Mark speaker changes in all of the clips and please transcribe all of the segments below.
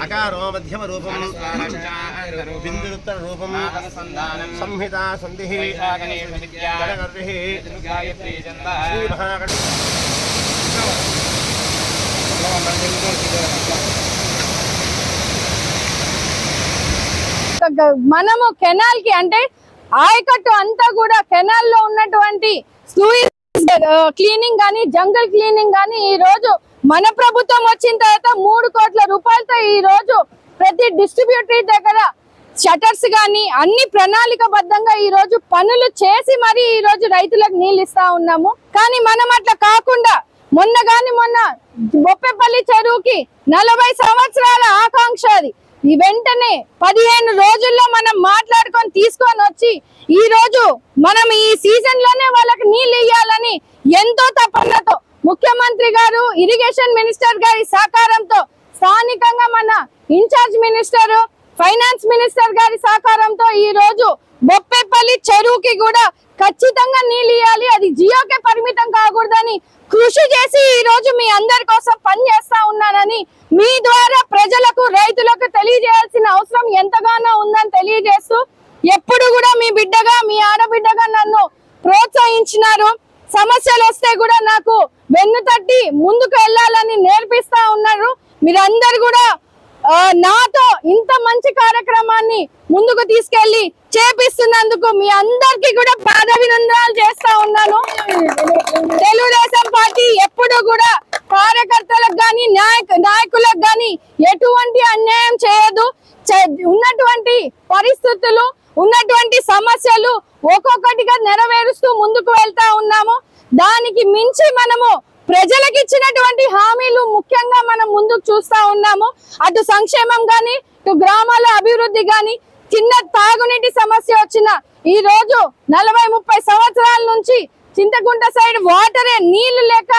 Speaker 1: అకారో మధ్యమ రూపం బిందురుత్తర రూపం సంహితా సంధి
Speaker 2: మనము కెనాల్ కి అంటే ఆయకట్టు అంతా కూడా కెనాల్ లో ఉన్నటువంటి క్లీనింగ్ గానీ జంగల్ క్లీనింగ్ గానీ ఈ రోజు మన ప్రభుత్వం వచ్చిన తర్వాత 3 కోట్ల రూపాయలతో ఈ రోజు ప్రతి డిస్ట్రిబ్యూటరీ దగ్గర షటర్స్ గానీ అన్ని ప్రణాళికబద్ధంగా ఈ రోజు పనులు చేసి మరి ఈ రోజు రైతులకు నీళ్ళు ఇస్తా ఉన్నాము. కానీ మనం అట్లా కాకుండా మొన్న బొప్పెపల్లి చెరువుకి 40 సంవత్సరాల ఆకాంక్ష అది. ఈ వెంటనే 15 రోజుల్లో మనం మాట్లాడుకొని తీసుకొని వచ్చి ఈ రోజు మనం ఈ సీజన్ లోనే వాళ్ళకి నీళ్ళు ఇయ్యాలని ఎంతో తపనతో ముఖ్యమంత్రి గారు ఇరిగేషన్ మినిస్టర్ గారి సహకారంతో స్థానికంగా మన ఇన్ఛార్జ్ మినిస్టర్ ఫైనాన్స్ మినిస్టర్ గారి సహకారంతో ఈ రోజు బొప్పెపల్లి చెరువుకి కూడా ఖచ్చితంగా నీళ్ళు ఇవ్వాలి, అది జియోకే పరిమితం కాకూడదని కృషి చేసి ఈ రోజు మీ అందరి కోసం పనిచేస్తా ఉన్నానని మీ ద్వారా ప్రజలకు రైతులకు తెలియజేయాల్సిన అవసరం ఎంతగానో ఉందని తెలియజేస్తూ ఎప్పుడు కూడా మీ బిడ్డగా మీ ఆడబిడ్డగా నన్ను ప్రోత్సహించినారు. సమస్యలు వస్తే కూడా నాకు వెన్ను తట్టి ముందుకు వెళ్ళాలని నేర్పిస్తా ఉన్నారు. మీరందరూ కూడా నాతో ఇంత మంచి కార్యక్రమాన్ని ముందుకు తీసుకెళ్లి చేపిస్తున్నందుకు మీ అందరికి కూడా పాదాభివందనాలు చేస్తా ఉన్నాను. తెలుగుదేశం పార్టీ ఎప్పుడు కూడా కార్యకర్తలకు గాని నాయకులకు గాని ఎటువంటి అన్యాయం చేయదు. ఉన్నటువంటి పరిస్థితులు ఉన్నటువంటి సమస్యలు ఒక్కొక్కటిగా నెరవేరుస్తూ ముందుకు వెళ్తా ఉన్నాము. దానికి మించి మనము ప్రజలకు ఇచ్చినటువంటి హామీలు ముఖ్యంగా మనం ముందుకు చూస్తా ఉన్నాము. అటు సంక్షేమం గాని ఇటు గ్రామాల అభివృద్ధి గాని చిన్న తాగునీటి సమస్య వచ్చిన ఈ రోజు 40-30 సంవత్సరాల నుంచి చింతకుంట సైడ్ వాటరే నీళ్లు లేక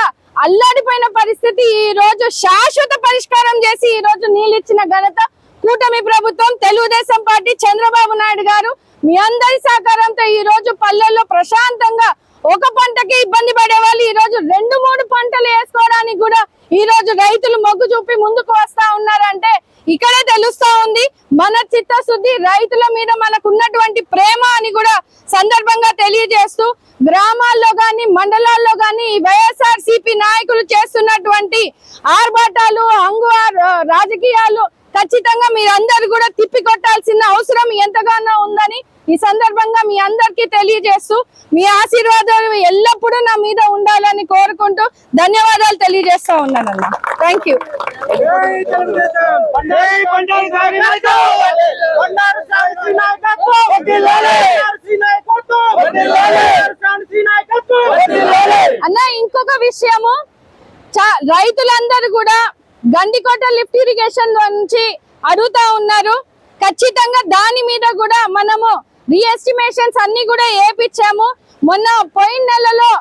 Speaker 2: అల్లాడిపోయిన పరిస్థితి ఈ రోజు శాశ్వత పరిష్కారం చేసి ఈ రోజు నీళ్ళు ఇచ్చిన ఘనత కూటమి ప్రభుత్వం తెలుగుదేశం పార్టీ చంద్రబాబు నాయుడు గారు. మీ అందరి సహకారంతో ఈ రోజు పల్లెల్లో ప్రశాంతంగా ఒక పంటకి ఇబ్బంది పడే వాళ్ళు ఈ రోజు 2-3 పంటలు వేసుకోవడానికి కూడా ఈ రోజు రైతులు మొగ్గు చూపి ముందుకు వస్తా ఉన్నారంటే ఇక్కడే తెలుస్తా ఉంది మన చిత్తశుద్ధి, రైతుల మీద మనకు ఉన్నటువంటి ప్రేమ అని కూడా సందర్భంగా తెలియజేస్తూ గ్రామాల్లో గాని మండలాల్లో గాని వైఎస్ఆర్సీపీ నాయకులు చేస్తున్నటువంటి ఆర్భాటాలు రాజకీయాలు ఖచ్చితంగా మీరందరూ కూడా తిప్పికొట్టాల్సిన అవసరం ఎంతగానో ఉందని ఈ సందర్భంగా మీ అందరికీ తెలియజేస్తూ మీ ఆశీర్వాదాలు ఎల్లప్పుడూ నా మీద ఉండాలని కోరుకుంటూ ధన్యవాదాలు తెలియజేస్తా ఉన్నానన్న. Thank you. అన్న ఇంకొక విషయము, రైతులందరూ కూడా గండికోట లిఫ్ట్ ఇరిగేషన్ నుంచి అడుగుతా ఉన్నారు. ఖచ్చితంగా దాని మీద కూడా మనము రీఎస్టిమేషన్స్ అన్ని కూడా ఏపించాము. మొన్న పోయిన నెలలో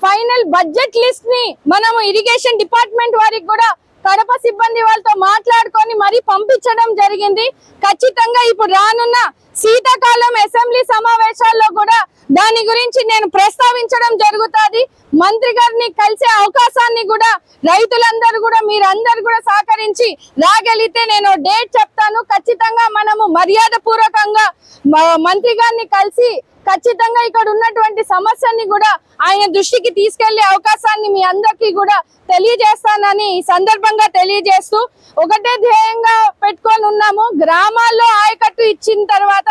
Speaker 2: ఫైనల్ బడ్జెట్ లిస్ట్ ని మనము ఇరిగేషన్ డిపార్ట్మెంట్ వారికి కూడా కడప సిబ్బంది వాళ్ళతో మాట్లాడుకొని మరి పంపించడం జరిగింది. ఖచ్చితంగా ఇప్పుడు రానున్న శీతాకాలం అసెంబ్లీ సమావేశాల్లో కూడా దాని గురించి నేను ప్రస్తావించడం జరుగుతుంది. మంత్రి గారిని కలిసే అవకాశాన్ని కూడా రైతులందరూ కూడా మీరందరూ కూడా సహకరించి రాగలిగితే నేను డేట్ చెప్తాను. ఖచ్చితంగా మనము మర్యాద పూర్వకంగా మంత్రి గారిని కలిసి ఖచ్చితంగా ఇక్కడ ఉన్నటువంటి సమస్యని కూడా ఆయన దృష్టికి తీసుకెళ్లే అవకాశాన్ని మీ అందరికీ కూడా తెలియజేస్తానని ఈ సందర్భంగా తెలియజేస్తూ ఒకటే ధ్యేయంగా పెట్టుకొని ఉన్నాము. గ్రామాల్లో ఆయకట్టు ఇచ్చిన తర్వాత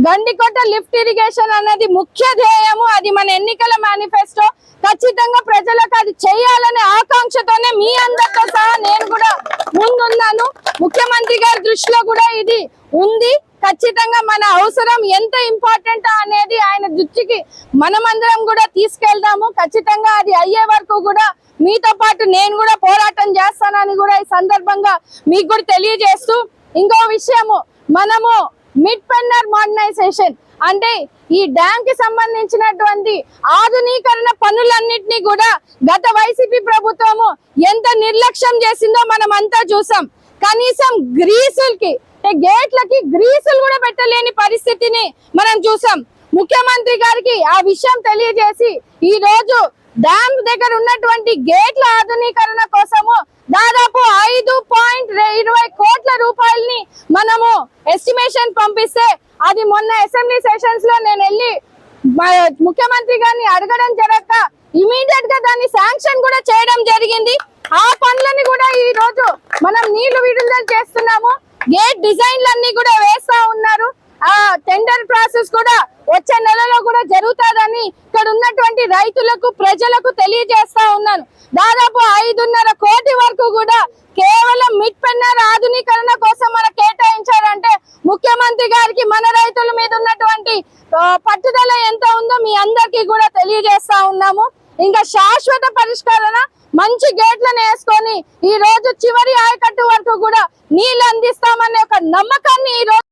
Speaker 2: గండికోట లిఫ్ట్ ఇరిగేషన్ అన్నది ముఖ్య ధ్యేయము. అది మన ఎన్నికల మేనిఫెస్టో. ఖచ్చితంగా ప్రజలకు అది చేయాలనే ఆకాంక్షతోనే మీ అందరితో సహా నేను కూడా ముందున్నాను. ముఖ్యమంత్రి గారి దృష్టిలో కూడా ఇది ఉంది. ఖచ్చితంగా మన అవసరం ఎంత ఇంపార్టెంట్ అనేది ఆయన దృష్టికి మనమందరం కూడా తీసుకెళ్దాము. ఖచ్చితంగా అది అయ్యే వరకు కూడా మీతో పాటు నేను కూడా పోరాటం చేస్తానని కూడా ఈ సందర్భంగా మీకు కూడా తెలియజేస్తూ ఇంకో విషయము, మనము మిడ్ పెన్నర్ మోడర్నైజేషన్ అంటే ఈ డ్యామ్ కి సంబంధించినటువంటి ఆధునీకరణ పనులన్నింటినీ కూడా గత వైసీపీ ప్రభుత్వము ఎంత నిర్లక్ష్యం చేసిందో మనం అంతా చూసాం. కనీసం గ్రీసులకి గేట్లకి గ్రీసులు కూడా పెట్టలేని పరిస్థితిని మనం చూసాం. ముఖ్యమంత్రి గారికి ఆ విషయం తెలియజేసి ఈ రోజు డ్యామ్ దగ్గర ఉన్నటువంటి గేట్ల ఆధునీకరణ కోసము దాదాపు 5.20 కోట్ల రూపాయలని మనము ఎస్టిమేషన్ పంపిస్తే అది మొన్న అసెంబ్లీ సెషన్స్ లో నేను వెళ్ళి ముఖ్యమంత్రి గారిని అడగడం జరగక ఇమీడియట్ గా దాన్ని శాంక్షన్ కూడా చేయడం జరిగింది. ఆ పనులని కూడా ఈ రోజు మనం నీళ్లు విడుదల చేస్తున్నాము. గేట్ డిజైన్లన్నీ కూడా వేస్తా ఉన్నారు. ఆ టెండర్ ప్రాసెస్ కూడా వచ్చే నెలలో కూడా జరుగుతుందని ఇక్కడ ఉన్నటువంటి రైతులకు ప్రజలకు తెలియజేస్తా ఉన్నాను. దాదాపు 5.5 కోటి వరకు కూడా కేవలం మిడ్ పెన్నర్ ఆధునీకరణ కోసం మనకు కేటాయించారంటే ముఖ్యమంత్రి గారికి మన రైతుల మీద ఉన్నటువంటి పట్టుదల ఎంత ఉందో మీ అందరికీ కూడా తెలియజేస్తా ఉన్నాము. ఇంకా శాశ్వత పరిష్కరణ మంచి గేట్లను వేసుకొని ఈ రోజు చివరి ఆయకట్టు వరకు కూడా నీళ్లు అందిస్తామనే ఒక నమ్మకాన్ని ఈ రోజు